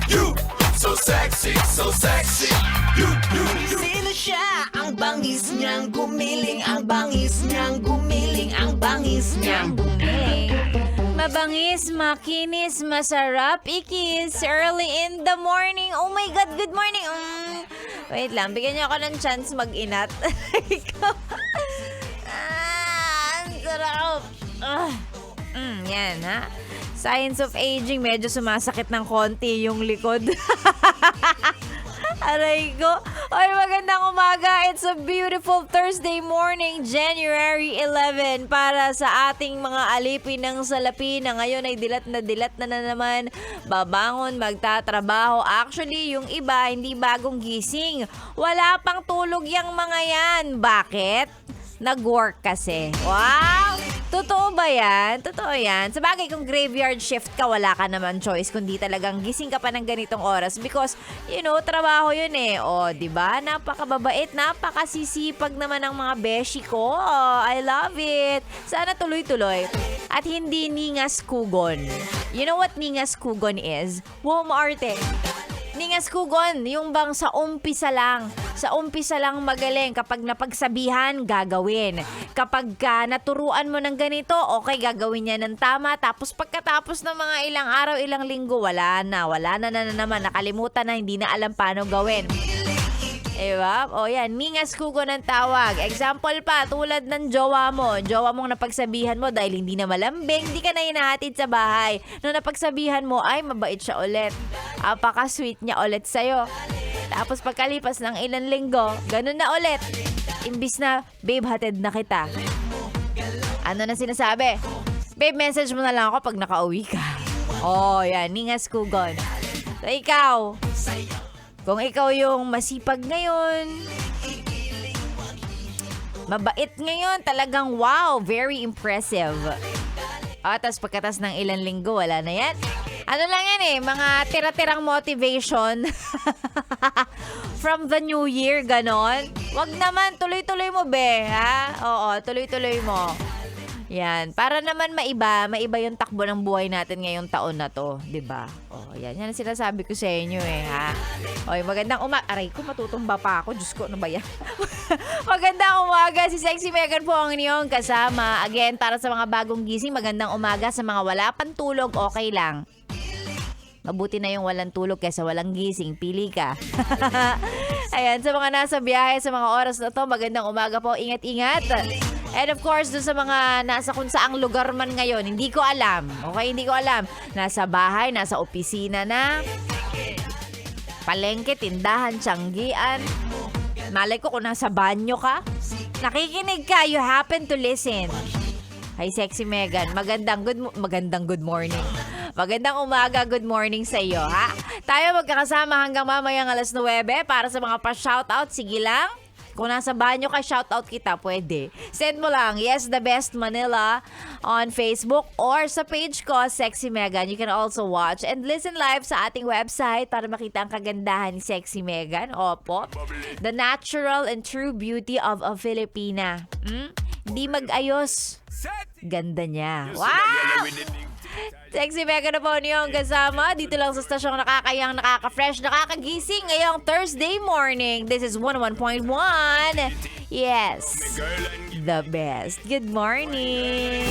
You, so sexy, so sexy. You. Sino siya? Ang bangis niyang gumiling, ang bangis niyang gumiling, ang bangis niyang Gumiling. Mabangis, makinis, masarap, ikis, early in the morning. Oh my God, good morning. Wait lang, bigyan niyo ako ng chance mag-inat. Ikaw. Ang sarap. Yan, ha? Signs of aging, medyo sumasakit ng konti yung likod. Aray ko. Ay, magandang umaga. It's a beautiful Thursday morning, January 11. Para sa ating mga alipin ng salapi na ngayon ay dilat na naman. Babangon, magtatrabaho. Actually, yung iba, hindi bagong gising. Wala pang tulog yung mga yan. Bakit? Nag-work kasi. Wow! Totoo ba yan? Totoo yan. Sabagay, kung graveyard shift ka, wala ka naman choice kundi talagang gising ka pa ng ganitong oras because, trabaho yun eh. O, diba? Napakababait, napakasisipag naman ng mga beshi ko. Oh, I love it. Sana tuloy-tuloy. At hindi ningas kugon. You know what ningas kugon is? Wow, maarte. Ningas kugon, yung bang sa umpisa lang magaling. Kapag napagsabihan, gagawin. Kapag naturuan mo ng ganito, okay, gagawin niya ng tama. Tapos pagkatapos ng mga ilang araw, ilang linggo, wala na naman. Nakalimutan na, hindi na alam paano gawin. Diba? O yan, ningas kugon ang tawag. Example pa, tulad ng jowa mong napagsabihan mo dahil hindi na malambing, hindi ka na hinahatid sa bahay. Nung napagsabihan mo, ay mabait siya ulit. Apaka-sweet niya ulit sa'yo. Tapos pagkalipas ng ilang linggo, ganun na ulit. Imbis na, babe, hatid na kita. Ano na sinasabi? Babe, message mo na lang ako pag nakauwi ka. Oh, yan, ningas kugon. So, ikaw, kung ikaw yung masipag ngayon, mabait ngayon, talagang wow, very impressive. Tapos pagkatas ng ilang linggo, wala na yan. Ano lang yan eh, mga tira-tirang motivation from the new year, ganon. Wag naman, tuloy-tuloy mo be, ha? Oo, tuloy-tuloy mo. Yan, para naman maiba yung takbo ng buhay natin ngayong taon na to, 'di ba? Oh, yan ang sinasabi ko sa inyo eh, ha. Oy, magandang umaga. Aray ko, matutumba pa ako. Diyos ko, ano ba yan? Magandang umaga, si Sexy Megan po ang inyong kasama. Again, para sa mga bagong gising, magandang umaga. Sa mga wala pang tulog, okay lang. Mabuti na yung walang tulog kaysa walang gising. Pili ka. Ayan, sa mga nasa biyahe, sa mga oras na to, magandang umaga po. Ingat-ingat. And of course, doon sa mga nasa kung saang lugar man ngayon, hindi ko alam. Okay, hindi ko alam. Nasa bahay, nasa opisina na. Palengke, tindahan, tiyanggian. Malay ko kung nasa banyo ka. Nakikinig ka, you happen to listen. Hi, Sexy Megan. Magandang good morning. Magandang umaga, good morning sa iyo, ha? Tayo magkakasama hanggang mamayang 9:00 para sa mga pa-shoutout. Sige lang. Kung nasa banyo ka, shoutout kita, pwede. Send mo lang, Yes the Best Manila on Facebook or sa page ko, Sexy Megan. You can also watch and listen live sa ating website para makita ang kagandahan ni Sexy Megan. Opo. The natural and true beauty of a Filipina. Hindi mag-ayos. Ganda niya. Wow! Sexy Megan na po niyong kasama. Dito lang sa stasyong nakakayang, nakaka-fresh, nakakagising ngayong Thursday morning. This is 101.1. Yes, the best. Good morning.